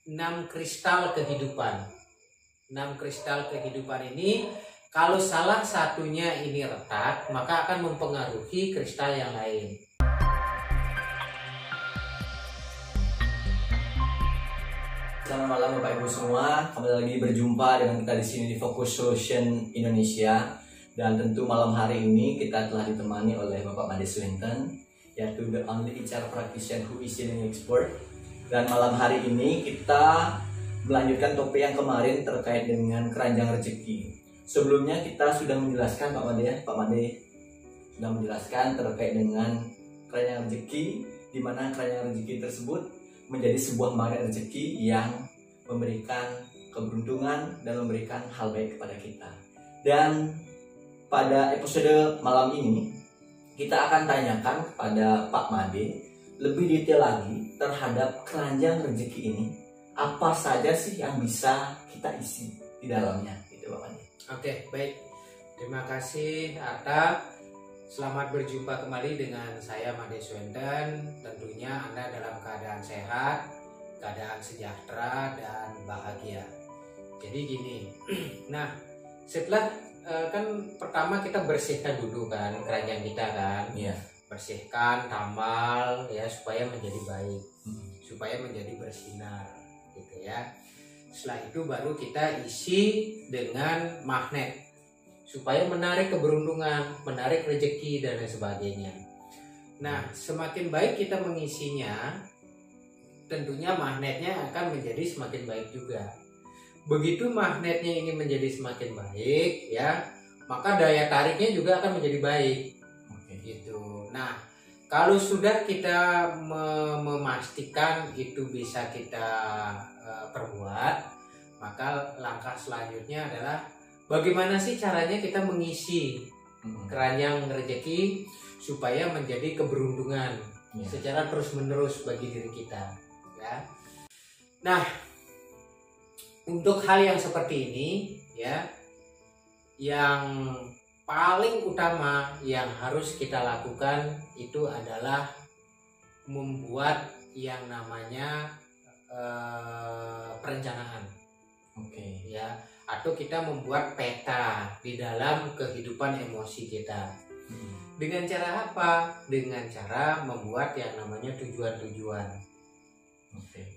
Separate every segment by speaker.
Speaker 1: 6 kristal kehidupan. 6 kristal kehidupan ini kalau salah satunya ini retak, maka akan mempengaruhi kristal yang lain.
Speaker 2: Selamat malam Bapak Ibu semua, kembali lagi berjumpa dengan kita di sini di Focus Solution Indonesia. Dan tentu malam hari ini kita telah ditemani oleh Bapak Made Swinton, yaitu the only HR practitioner who is in expert. Dan malam hari ini kita melanjutkan topik yang kemarin terkait dengan keranjang rezeki. Sebelumnya kita sudah menjelaskan Pak Made sudah menjelaskan terkait dengan keranjang rezeki, di mana keranjang rezeki tersebut menjadi sebuah magnet rezeki yang memberikan keberuntungan dan memberikan hal baik kepada kita. Dan pada episode malam ini kita akan tanyakan kepada Pak Made lebih detail lagi terhadap keranjang rezeki ini. Apa saja sih yang bisa kita isi di dalamnya, gitu Pak Made?
Speaker 1: Oke, baik. Terima kasih Atta. Selamat berjumpa kembali dengan saya Made Swinton. Tentunya Anda dalam keadaan sehat, keadaan sejahtera dan bahagia. Jadi gini. Nah, setelah kan pertama kita bersihkan dulu kan keranjang kita kan.
Speaker 2: Iya.
Speaker 1: Bersihkan, tamal ya supaya menjadi baik. Supaya menjadi bersinar gitu ya. Setelah itu baru kita isi dengan magnet supaya menarik keberuntungan, menarik rezeki dan lain sebagainya. Nah, semakin baik kita mengisinya, tentunya magnetnya akan menjadi semakin baik juga. Begitu magnetnya ini menjadi semakin baik, ya, maka daya tariknya juga akan menjadi baik.
Speaker 2: Oke.
Speaker 1: Gitu. Nah, kalau sudah kita memastikan itu bisa kita perbuat, maka langkah selanjutnya adalah bagaimana sih caranya kita mengisi keranjang rezeki supaya menjadi keberuntungan secara terus-menerus bagi diri kita, ya. Nah, untuk hal yang seperti ini, ya, yang paling utama yang harus kita lakukan itu adalah membuat yang namanya perencanaan, ya, atau kita membuat peta di dalam kehidupan emosi kita. Dengan cara apa? Dengan cara membuat yang namanya tujuan-tujuan.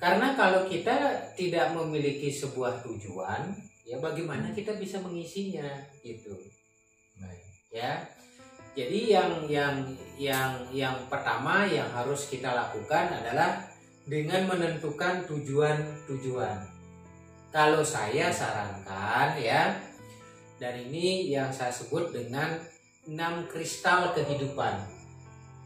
Speaker 1: Karena kalau kita tidak memiliki sebuah tujuan, ya bagaimana kita bisa mengisinya, gitu. Ya. Jadi yang pertama yang harus kita lakukan adalah dengan menentukan tujuan-tujuan. Kalau saya sarankan, ya, dan ini yang saya sebut dengan 6 kristal kehidupan.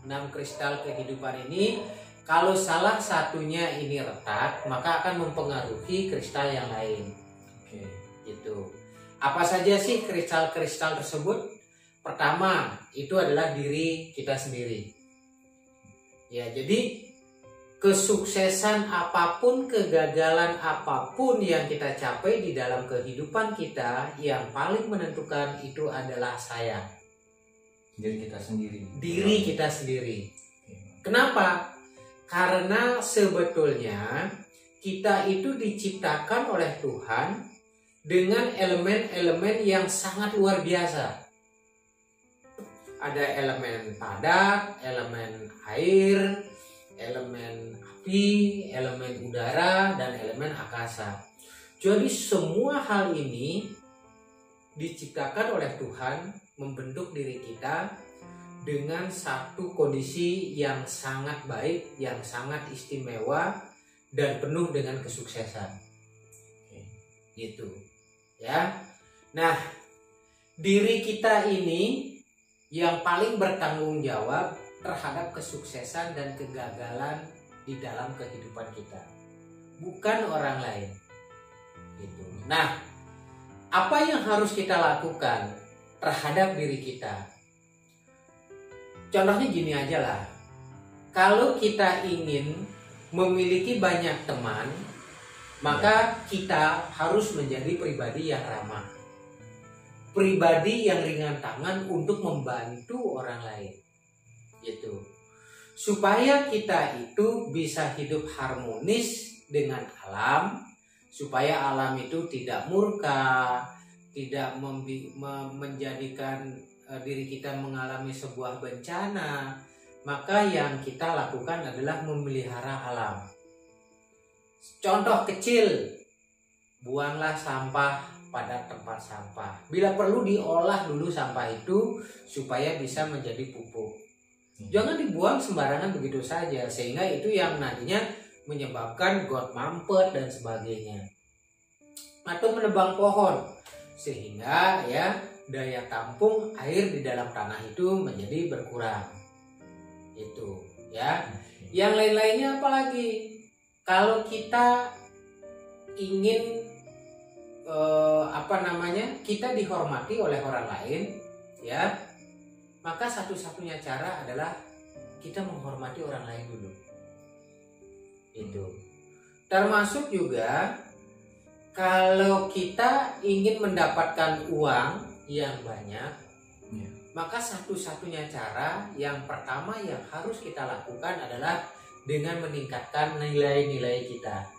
Speaker 1: 6 kristal kehidupan ini kalau salah satunya ini retak, maka akan mempengaruhi kristal yang lain. Gitu. Apa saja sih kristal-kristal tersebut? Pertama, itu adalah diri kita sendiri. Ya, jadi kesuksesan apapun, kegagalan apapun yang kita capai di dalam kehidupan kita, yang paling menentukan itu adalah saya.
Speaker 2: Diri kita sendiri.
Speaker 1: Diri kita sendiri. Kenapa? Karena sebetulnya kita itu diciptakan oleh Tuhan dengan elemen-elemen yang sangat luar biasa. Ada elemen padat, elemen air, elemen api, elemen udara, dan elemen akasa. Jadi semua hal ini diciptakan oleh Tuhan membentuk diri kita dengan satu kondisi yang sangat baik, yang sangat istimewa, dan penuh dengan kesuksesan. Gitu. Ya. Nah, diri kita ini yang paling bertanggung jawab terhadap kesuksesan dan kegagalan di dalam kehidupan kita, bukan orang lain. Gitu. Nah, apa yang harus kita lakukan terhadap diri kita? Contohnya gini aja lah. Kalau kita ingin memiliki banyak teman, maka kita harus menjadi pribadi yang ramah, pribadi yang ringan tangan untuk membantu orang lain, gitu. Supaya kita itu bisa hidup harmonis dengan alam, supaya alam itu tidak murka, tidak menjadikan diri kita mengalami sebuah bencana, maka yang kita lakukan adalah memelihara alam. Contoh kecil, buanglah sampah pada tempat sampah. Bila perlu diolah dulu sampah itu supaya bisa menjadi pupuk. Jangan dibuang sembarangan begitu saja, sehingga itu yang nantinya menyebabkan got mampet dan sebagainya. Atau menebang pohon, sehingga ya daya tampung air di dalam tanah itu menjadi berkurang. Itu ya. Yang lain-lainnya apalagi? Kalau kita ingin kita dihormati oleh orang lain, ya, maka satu-satunya cara adalah kita menghormati orang lain dulu. Itu termasuk juga kalau kita ingin mendapatkan uang yang banyak, maka satu-satunya cara yang pertama yang harus kita lakukan adalah dengan meningkatkan nilai-nilai kita,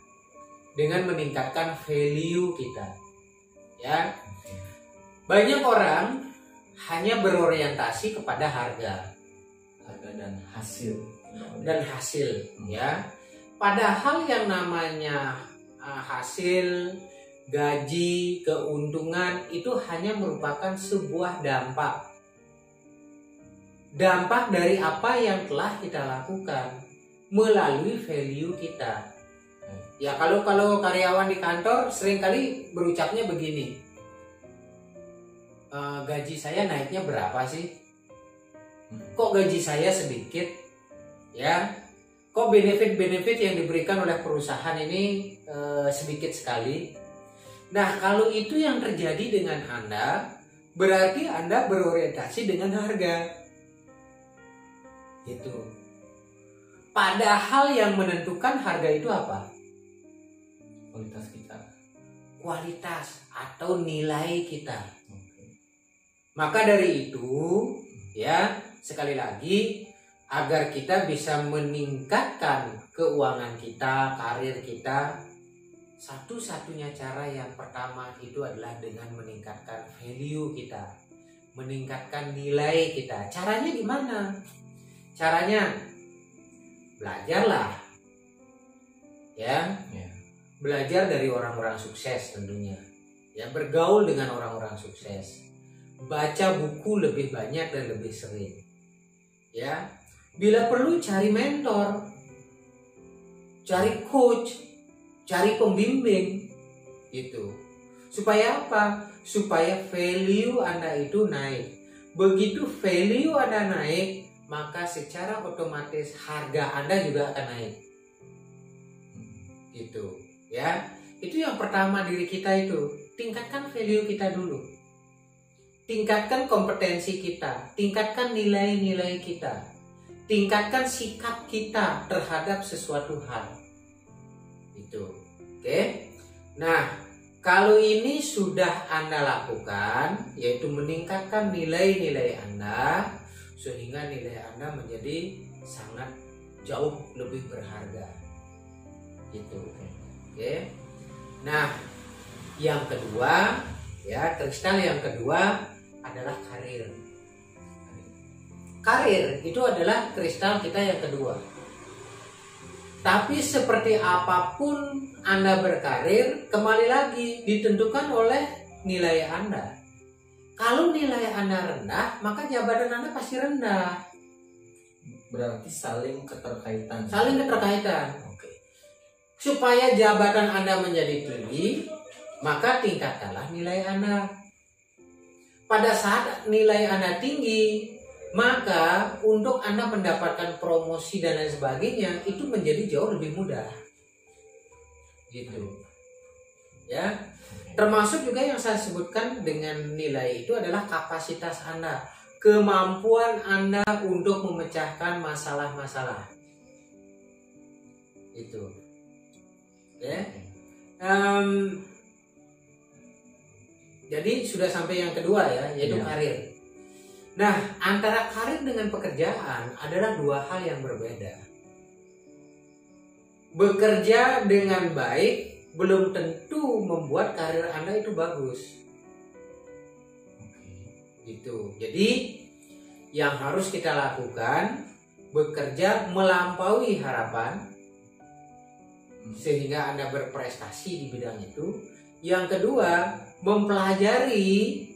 Speaker 1: dengan meningkatkan value kita. Ya, banyak orang hanya berorientasi kepada harga
Speaker 2: dan hasil
Speaker 1: ya. Padahal yang namanya hasil, gaji, keuntungan itu hanya merupakan sebuah dampak dari apa yang telah kita lakukan melalui value kita. Ya, kalau karyawan di kantor seringkali berucapnya begini, gaji saya naiknya berapa sih? Kok gaji saya sedikit? Ya, kok benefit-benefit yang diberikan oleh perusahaan ini sedikit sekali? Nah, kalau itu yang terjadi dengan Anda, berarti Anda berorientasi dengan harga. Gitu. Padahal yang menentukan harga itu apa?
Speaker 2: Kualitas kita.
Speaker 1: Kualitas atau nilai kita. Maka dari itu, ya, sekali lagi, agar kita bisa meningkatkan keuangan kita, karir kita, satu-satunya cara yang pertama itu adalah dengan meningkatkan value kita, meningkatkan nilai kita. Caranya gimana? Caranya belajarlah, ya. Belajar dari orang-orang sukses tentunya, ya, bergaul dengan orang-orang sukses, baca buku lebih banyak dan lebih sering, ya. Bila perlu cari mentor, cari coach, cari pembimbing, gitu. Supaya apa? Supaya value Anda itu naik. Begitu value Anda naik, maka secara otomatis harga Anda juga akan naik, gitu. Ya, itu yang pertama diri kita itu, tingkatkan value kita dulu, tingkatkan kompetensi kita, tingkatkan nilai-nilai kita, tingkatkan sikap kita terhadap sesuatu hal, itu, oke? Nah, kalau ini sudah Anda lakukan, yaitu meningkatkan nilai-nilai Anda, sehingga nilai Anda menjadi sangat jauh lebih berharga, gitu. Oke. Nah, yang kedua, ya, kristal yang kedua adalah karir. Karir itu adalah kristal kita yang kedua. Tapi seperti apapun Anda berkarir, kembali lagi ditentukan oleh nilai Anda. Kalau nilai Anda rendah, maka jabatan Anda pasti rendah.
Speaker 2: Berarti saling keterkaitan.
Speaker 1: Saling keterkaitan. Supaya jabatan Anda menjadi tinggi, maka tingkatkanlah nilai Anda. Pada saat nilai Anda tinggi, maka untuk Anda mendapatkan promosi dan lain sebagainya itu menjadi jauh lebih mudah. Gitu. Ya. Termasuk juga yang saya sebutkan dengan nilai itu adalah kapasitas Anda, kemampuan Anda untuk memecahkan masalah-masalah. Itu. Ya. Jadi sudah sampai yang kedua ya, yaitu karir. Nah, antara karir dengan pekerjaan adalah dua hal yang berbeda. bekerja dengan baik belum tentu membuat karir Anda itu bagus. Gitu. Jadi yang harus kita lakukan bekerja melampaui harapan sehingga Anda berprestasi di bidang itu. Yang kedua, mempelajari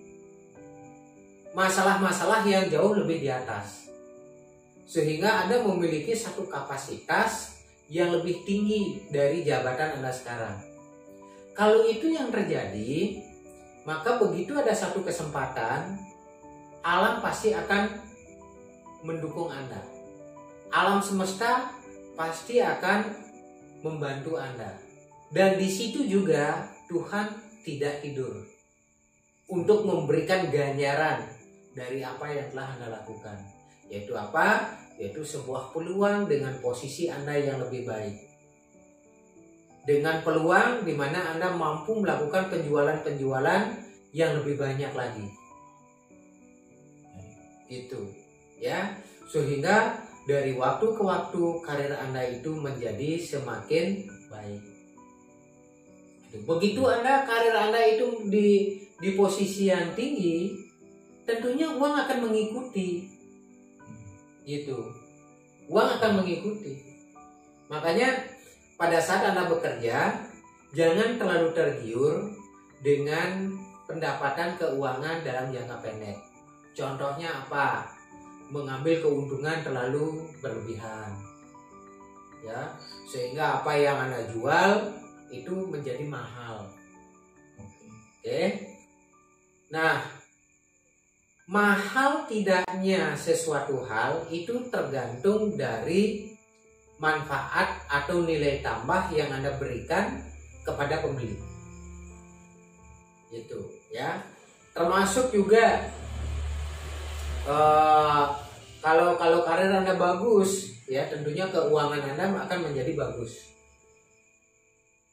Speaker 1: masalah-masalah yang jauh lebih di atas sehingga Anda memiliki satu kapasitas yang lebih tinggi dari jabatan Anda sekarang. Kalau itu yang terjadi, maka begitu ada satu kesempatan, alam pasti akan mendukung Anda. Alam semesta pasti akan membantu Anda. Dan di situ juga Tuhan tidak tidur untuk memberikan ganjaran dari apa yang telah Anda lakukan. Yaitu apa? Yaitu sebuah peluang dengan posisi Anda yang lebih baik. Dengan peluang di mana Anda mampu melakukan penjualan-penjualan yang lebih banyak lagi. Itu, ya. Sehingga dari waktu ke waktu karir Anda itu menjadi semakin baik. Begitu karir Anda itu di posisi yang tinggi, tentunya uang akan mengikuti. Gitu. Uang akan mengikuti. Makanya pada saat Anda bekerja, jangan terlalu tergiur dengan pendapatan keuangan dalam jangka pendek. Contohnya apa? Mengambil keuntungan terlalu berlebihan. Ya, sehingga apa yang Anda jual itu menjadi mahal. Oke. Nah, mahal tidaknya sesuatu hal itu tergantung dari manfaat atau nilai tambah yang Anda berikan kepada pembeli. Itu, ya. Termasuk juga kalau karir Anda bagus, ya tentunya keuangan Anda akan menjadi bagus.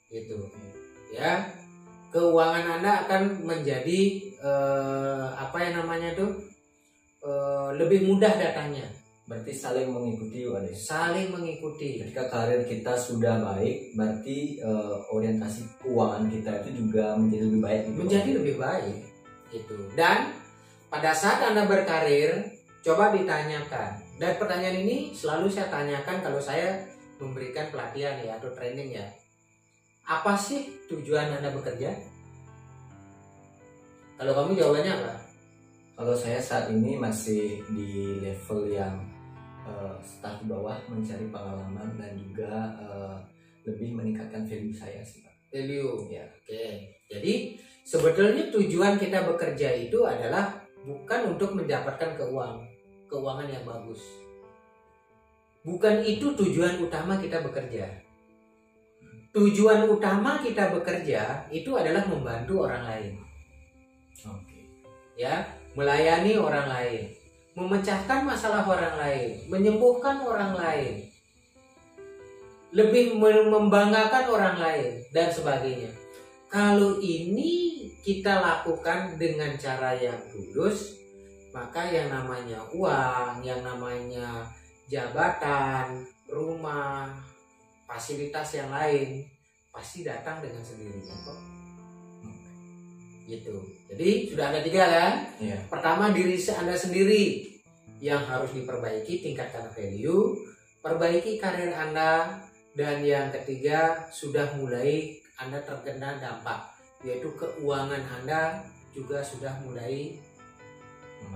Speaker 1: Gitu, ya. Keuangan Anda akan menjadi lebih mudah datangnya.
Speaker 2: Berarti saling mengikuti, Wade.
Speaker 1: Saling mengikuti.
Speaker 2: Ketika karir kita sudah baik, berarti orientasi keuangan kita itu juga menjadi lebih baik.
Speaker 1: Menjadi lebih baik, gitu. Dan pada saat Anda berkarir, coba ditanyakan. Dan pertanyaan ini selalu saya tanyakan kalau saya memberikan pelatihan ya atau training ya. Apa sih tujuan Anda bekerja? Kalau kamu jawabannya apa?
Speaker 2: Kalau saya saat ini masih di level yang start di bawah, mencari pengalaman dan juga lebih meningkatkan value saya sih, Pak.
Speaker 1: Value, ya. Oke. Jadi sebetulnya tujuan kita bekerja itu adalah bukan untuk mendapatkan keuangan yang bagus. Bukan itu tujuan utama kita bekerja. Tujuan utama kita bekerja itu adalah membantu orang lain.
Speaker 2: Oke.
Speaker 1: Ya, melayani orang lain, memecahkan masalah orang lain, menyembuhkan orang lain, lebih membanggakan orang lain dan sebagainya. Kalau ini kita lakukan dengan cara yang tulus, maka yang namanya uang, yang namanya jabatan, rumah, fasilitas yang lain pasti datang dengan sendirinya kok. Gitu. Jadi sudah ada 3 kan?
Speaker 2: Iya.
Speaker 1: Pertama, diri Anda sendiri yang harus diperbaiki, tingkatkan value, perbaiki karir Anda, dan yang ketiga sudah mulai Anda terkena dampak, yaitu keuangan Anda juga sudah mulai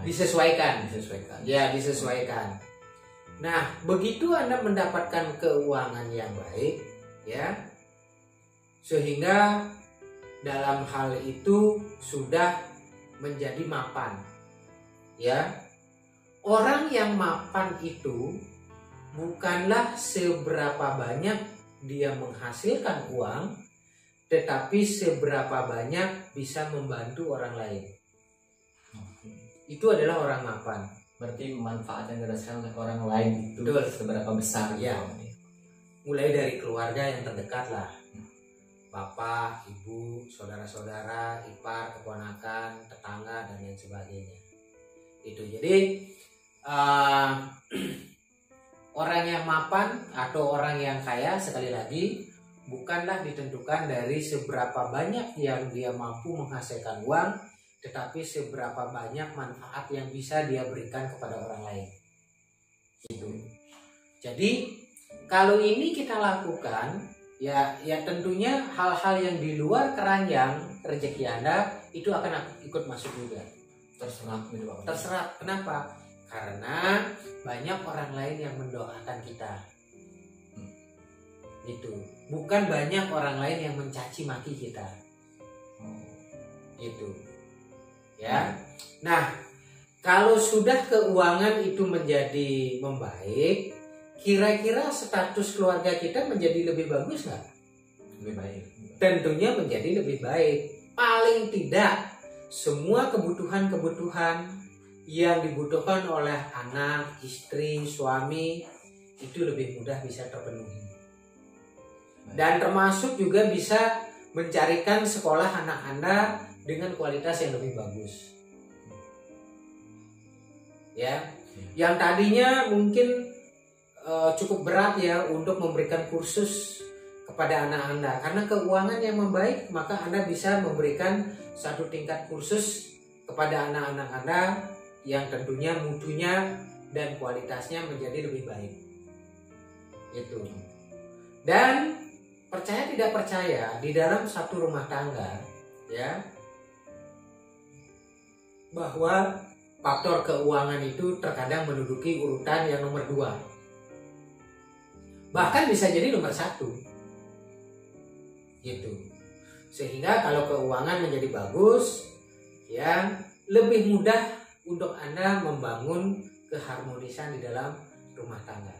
Speaker 1: disesuaikan. Ya, disesuaikan. Nah, begitu Anda mendapatkan keuangan yang baik, ya, sehingga dalam hal itu sudah menjadi mapan, ya. Orang yang mapan itu bukanlah seberapa banyak dia menghasilkan uang, tetapi seberapa banyak bisa membantu orang lain. Itu adalah orang mapan.
Speaker 2: Berarti manfaat yang dirasakan oleh orang lain itu seberapa besar,
Speaker 1: ya. Mulai dari keluarga yang terdekat lah, bapak, ibu, saudara-saudara, ipar, keponakan, tetangga, dan lain sebagainya. Itu jadi orang yang mapan atau orang yang kaya, sekali lagi, bukanlah ditentukan dari seberapa banyak yang dia mampu menghasilkan uang, tetapi seberapa banyak manfaat yang bisa dia berikan kepada orang lain. Gitu. Jadi kalau ini kita lakukan, ya tentunya hal-hal yang di luar keranjang rezeki Anda itu akan ikut masuk juga.
Speaker 2: Terserap gitu Pak.
Speaker 1: Terserap. Kenapa? Karena banyak orang lain yang mendoakan kita. Gitu. Bukan banyak orang lain yang mencaci maki kita. Gitu. Ya. Nah, kalau sudah keuangan itu menjadi membaik, kira-kira status keluarga kita menjadi lebih bagus nggak?
Speaker 2: Lebih baik.
Speaker 1: Tentunya menjadi lebih baik. Paling tidak semua kebutuhan-kebutuhan yang dibutuhkan oleh anak, istri, suami itu lebih mudah bisa terpenuhi. Dan termasuk juga bisa mencarikan sekolah anak Anda dengan kualitas yang lebih bagus. Ya, yang tadinya mungkin cukup berat ya untuk memberikan kursus kepada anak Anda, karena keuangan yang membaik maka Anda bisa memberikan satu tingkat kursus kepada anak-anak Anda yang tentunya mutunya dan kualitasnya menjadi lebih baik. Itu. Dan percaya tidak percaya, di dalam satu rumah tangga ya, bahwa faktor keuangan itu terkadang menduduki urutan yang nomor 2. Bahkan bisa jadi nomor 1. Gitu. Sehingga kalau keuangan menjadi bagus, ya lebih mudah untuk Anda membangun keharmonisan di dalam rumah tangga.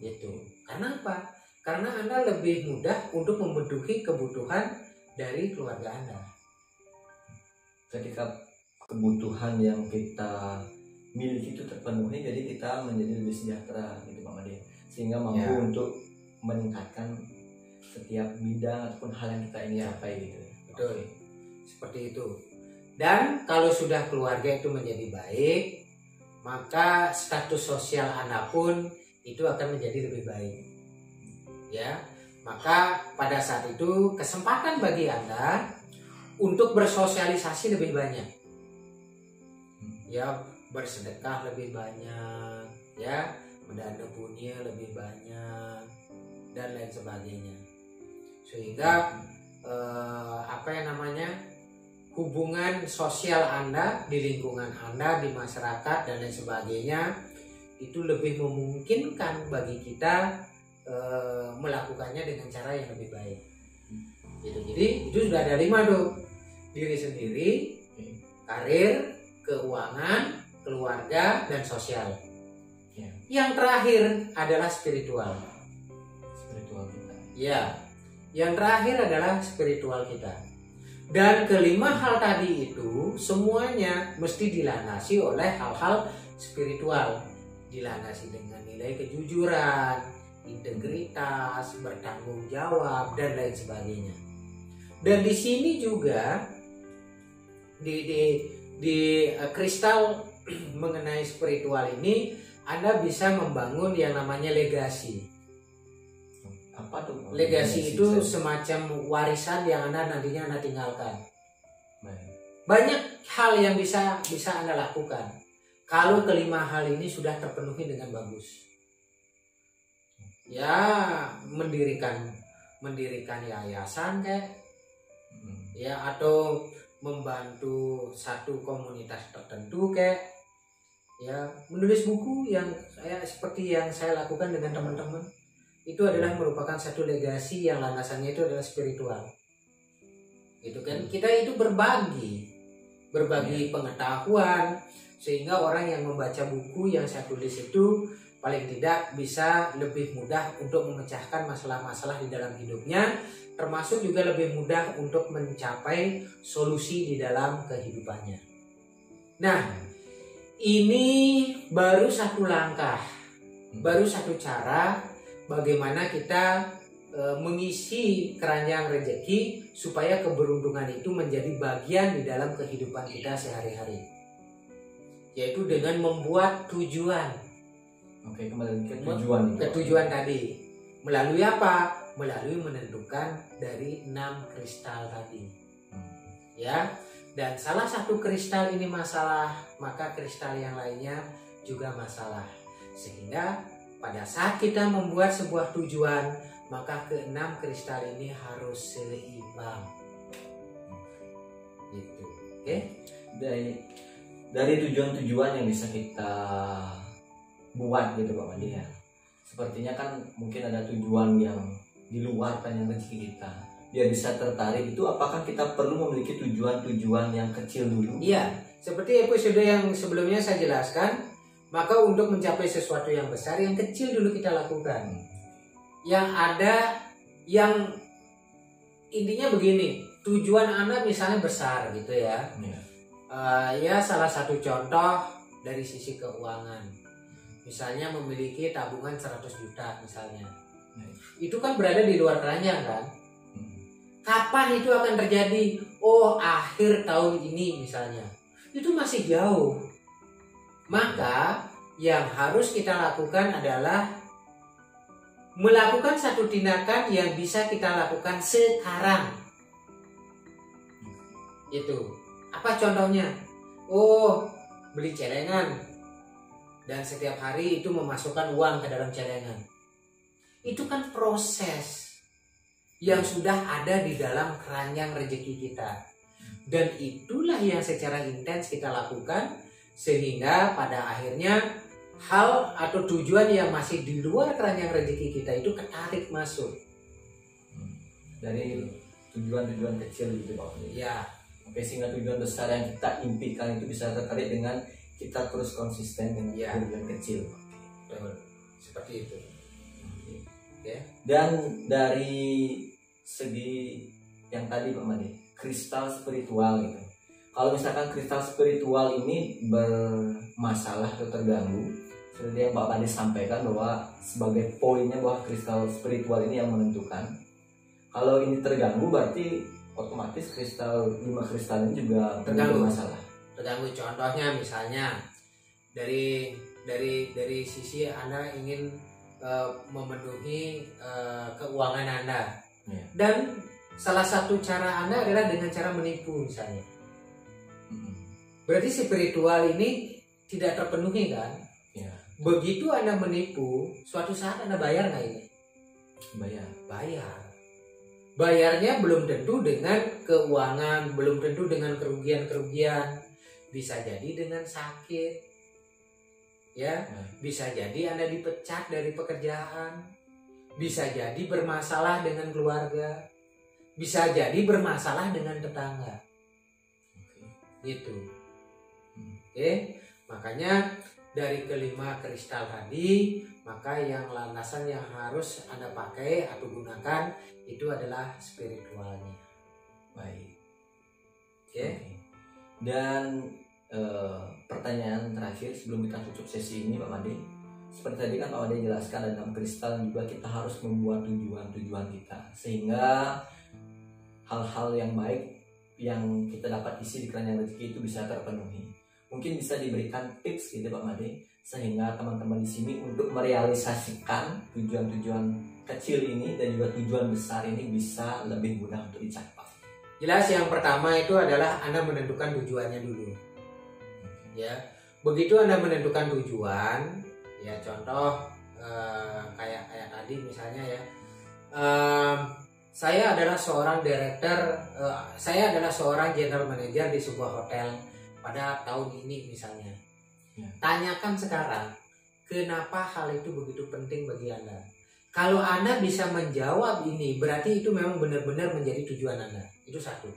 Speaker 1: Gitu. Karena apa? Karena Anda lebih mudah untuk memenuhi kebutuhan dari keluarga Anda.
Speaker 2: Ketika kebutuhan yang kita miliki itu terpenuhi, jadi kita menjadi lebih sejahtera gitu Pak Made, sehingga mampu untuk meningkatkan setiap bidang ataupun hal yang kita ingin capai gitu.
Speaker 1: Betul. Seperti itu. Dan kalau sudah keluarga itu menjadi baik, maka status sosial Anda pun itu akan menjadi lebih baik. Ya. Maka pada saat itu kesempatan bagi Anda untuk bersosialisasi lebih banyak. Ya, bersedekah lebih banyak, ya, mendana punya lebih banyak, dan lain sebagainya. Sehingga hubungan sosial Anda di lingkungan Anda, di masyarakat dan lain sebagainya itu lebih memungkinkan bagi kita melakukannya dengan cara yang lebih baik. Gitu. Jadi itu sudah ada 5 tuh: diri sendiri, karir, keuangan, keluarga, dan sosial. Ya. Yang terakhir adalah spiritual.
Speaker 2: Spiritual kita.
Speaker 1: Ya, yang terakhir adalah spiritual kita. Dan kelima hal tadi itu semuanya mesti dilandasi oleh hal-hal spiritual. Dilandasi dengan nilai kejujuran, integritas, bertanggung jawab, dan lain sebagainya. Dan di sini juga di kristal mengenai spiritual ini Anda bisa membangun yang namanya legasi.
Speaker 2: Apa tuh?
Speaker 1: Legasi itu semacam warisan yang Anda nantinya tinggalkan. Banyak hal yang bisa Anda lakukan kalau kelima hal ini sudah terpenuhi dengan bagus. Ya, mendirikan yayasan kayak, ya, atau membantu satu komunitas tertentu kayak, ya, menulis buku yang seperti yang saya lakukan dengan teman-teman. Itu adalah merupakan satu legasi yang landasannya itu adalah spiritual. Itu kan kita itu berbagi pengetahuan, sehingga orang yang membaca buku yang saya tulis itu paling tidak bisa lebih mudah untuk memecahkan masalah-masalah di dalam hidupnya, termasuk juga lebih mudah untuk mencapai solusi di dalam kehidupannya. Nah, ini baru satu langkah, baru satu cara bagaimana kita mengisi keranjang rezeki supaya keberuntungan itu menjadi bagian di dalam kehidupan kita sehari-hari, yaitu dengan membuat tujuan.
Speaker 2: Oke, kembali ke tujuan.
Speaker 1: Ke tujuan tadi. Melalui apa? Melalui menentukan dari 6 kristal tadi. Ya. Dan salah satu kristal ini masalah, maka kristal yang lainnya juga masalah. Sehingga pada saat kita membuat sebuah tujuan, maka ke-6 kristal ini harus seimbang. Gitu. Oke?
Speaker 2: Dari tujuan-tujuan yang bisa kita buat gitu Pak Made ya. Sepertinya kan mungkin ada tujuan yang di luar yang rezeki kita. Biar bisa tertarik itu, apakah kita perlu memiliki tujuan-tujuan yang kecil dulu?
Speaker 1: Iya, seperti episode yang sebelumnya saya jelaskan, maka untuk mencapai sesuatu yang besar, yang kecil dulu kita lakukan. Yang ada, yang intinya begini, tujuan Anda misalnya besar gitu ya. Ya salah satu contoh dari sisi keuangan, misalnya memiliki tabungan 100 juta misalnya. Itu kan berada di luar keranjang kan. Kapan itu akan terjadi? Oh, akhir tahun ini misalnya. Itu masih jauh. Maka yang harus kita lakukan adalah melakukan satu tindakan yang bisa kita lakukan sekarang. Itu. Apa contohnya? Oh, beli celengan. Dan setiap hari itu memasukkan uang ke dalam celengan. Itu kan proses yang sudah ada di dalam keranjang rezeki kita. Dan itulah yang secara intens kita lakukan, sehingga pada akhirnya hal atau tujuan yang masih di luar keranjang rezeki kita itu ketarik masuk.
Speaker 2: Dari tujuan-tujuan kecil gitu Pak.
Speaker 1: Ya.
Speaker 2: Oke, sehingga tujuan besar yang kita impikan itu bisa tertarik dengan kita terus konsisten dengan tujuan kecil.
Speaker 1: Betul. Seperti itu. Okay.
Speaker 2: Dan dari segi yang tadi Pak Made, kristal spiritual gitu. Kalau misalkan kristal spiritual ini bermasalah atau terganggu, seperti yang Pak Made sampaikan bahwa sebagai poinnya bahwa kristal spiritual ini yang menentukan. Kalau ini terganggu berarti otomatis 5 kristal ini juga
Speaker 1: terganggu
Speaker 2: masalah.
Speaker 1: Terganggu. Contohnya misalnya dari sisi Anda ingin memenuhi keuangan Anda. Dan salah satu cara Anda adalah dengan cara menipu misalnya. Berarti spiritual ini tidak terpenuhi kan?
Speaker 2: Ya.
Speaker 1: Begitu Anda menipu, suatu saat Anda bayar nggak ini? Bayar. Bayarnya belum tentu dengan keuangan, belum tentu dengan kerugian-kerugian. Bisa jadi dengan sakit. Ya, bisa jadi Anda dipecat dari pekerjaan. Bisa jadi bermasalah dengan keluarga. Bisa jadi bermasalah dengan tetangga. Gitu. Oke, makanya dari kelima kristal tadi, maka yang landasan yang harus Anda pakai atau gunakan itu adalah spiritualnya.
Speaker 2: Baik.
Speaker 1: Oke.
Speaker 2: Dan pertanyaan terakhir sebelum kita tutup sesi ini Pak Made, seperti tadi kan Pak Made jelaskan dalam kristal juga kita harus membuat tujuan-tujuan kita, sehingga hal-hal yang baik yang kita dapat isi di keranjang rezeki itu bisa terpenuhi. Mungkin bisa diberikan tips gitu Pak Made, sehingga teman-teman di sini untuk merealisasikan tujuan-tujuan kecil ini dan juga tujuan besar ini bisa lebih mudah untuk dicapai.
Speaker 1: Jelas, yang pertama itu adalah Anda menentukan tujuannya dulu. Ya, begitu Anda menentukan tujuan, ya contoh kayak tadi misalnya ya, saya adalah seorang director, saya adalah seorang general manager di sebuah hotel pada tahun ini misalnya. Tanyakan sekarang, kenapa hal itu begitu penting bagi Anda? Kalau Anda bisa menjawab ini, berarti itu memang benar-benar menjadi tujuan Anda. Itu satu.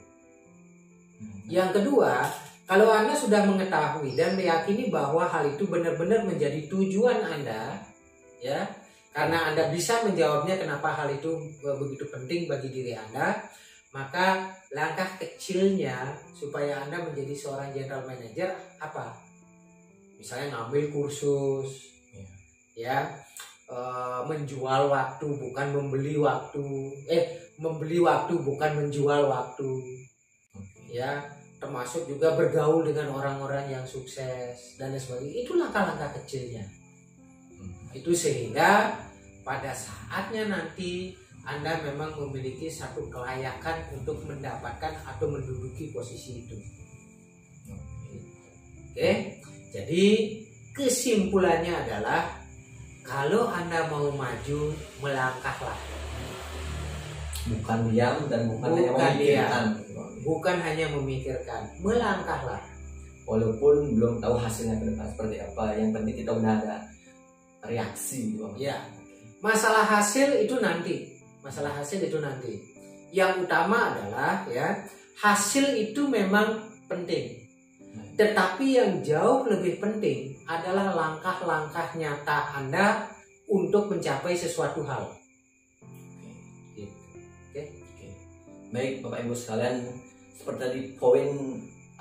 Speaker 1: Yang kedua, kalau Anda sudah mengetahui dan meyakini bahwa hal itu benar-benar menjadi tujuan Anda, ya, karena Anda bisa menjawabnya kenapa hal itu begitu penting bagi diri Anda, maka langkah kecilnya supaya Anda menjadi seorang general manager apa? Misalnya ngambil kursus, ya, menjual waktu bukan membeli waktu, membeli waktu bukan menjual waktu, ya, termasuk juga bergaul dengan orang-orang yang sukses dan sebagainya. Itu langkah-langkah kecilnya. Itu sehingga pada saatnya nanti Anda memang memiliki satu kelayakan untuk mendapatkan atau menduduki posisi itu. Oke, jadi kesimpulannya adalah kalau Anda mau maju, melangkahlah.
Speaker 2: Bukan diam dan bukan hanya memikirkan.
Speaker 1: Bukan hanya memikirkan, melangkahlah.
Speaker 2: Walaupun belum tahu hasilnya ke depan seperti apa, yang penting kita udah ada reaksi.
Speaker 1: Ya, masalah hasil itu nanti. Yang utama adalah ya, hasil itu memang penting. Tetapi yang jauh lebih penting adalah langkah-langkah nyata Anda untuk mencapai sesuatu hal. Oke.
Speaker 2: Baik Bapak Ibu sekalian, seperti tadi poin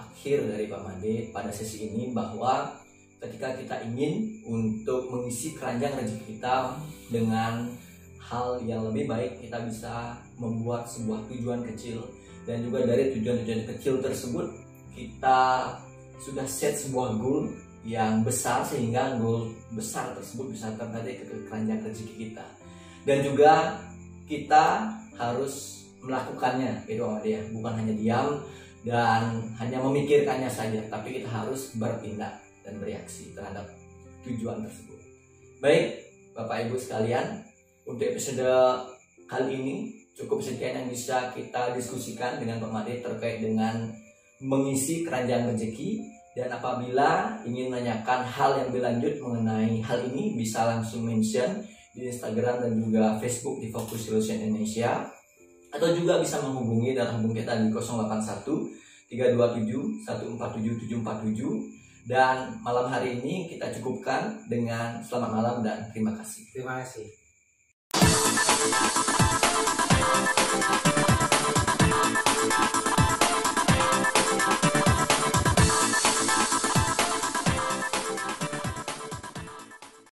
Speaker 2: akhir dari Pak Made pada sesi ini, bahwa ketika kita ingin untuk mengisi keranjang rezeki kita dengan hal yang lebih baik, kita bisa membuat sebuah tujuan kecil, dan juga dari tujuan-tujuan kecil tersebut kita sudah set sebuah goal yang besar, sehingga goal besar tersebut bisa terjadi ke keranjang rezeki kita. Dan juga kita harus melakukannya, gitu ya, bukan hanya diam dan hanya memikirkannya saja, tapi kita harus bertindak dan bereaksi terhadap tujuan tersebut. Baik Bapak Ibu sekalian, untuk episode kali ini cukup sekian yang bisa kita diskusikan dengan Pak Made terkait dengan mengisi keranjang rezeki. Dan apabila ingin menanyakan hal yang lebih lanjut mengenai hal ini, bisa langsung mention di Instagram dan juga Facebook di Focus Solution Indonesia, atau juga bisa menghubungi dan hubungi kita di 081 327 147 747. Dan malam hari ini kita cukupkan dengan selamat malam dan terima kasih.
Speaker 1: Terima kasih.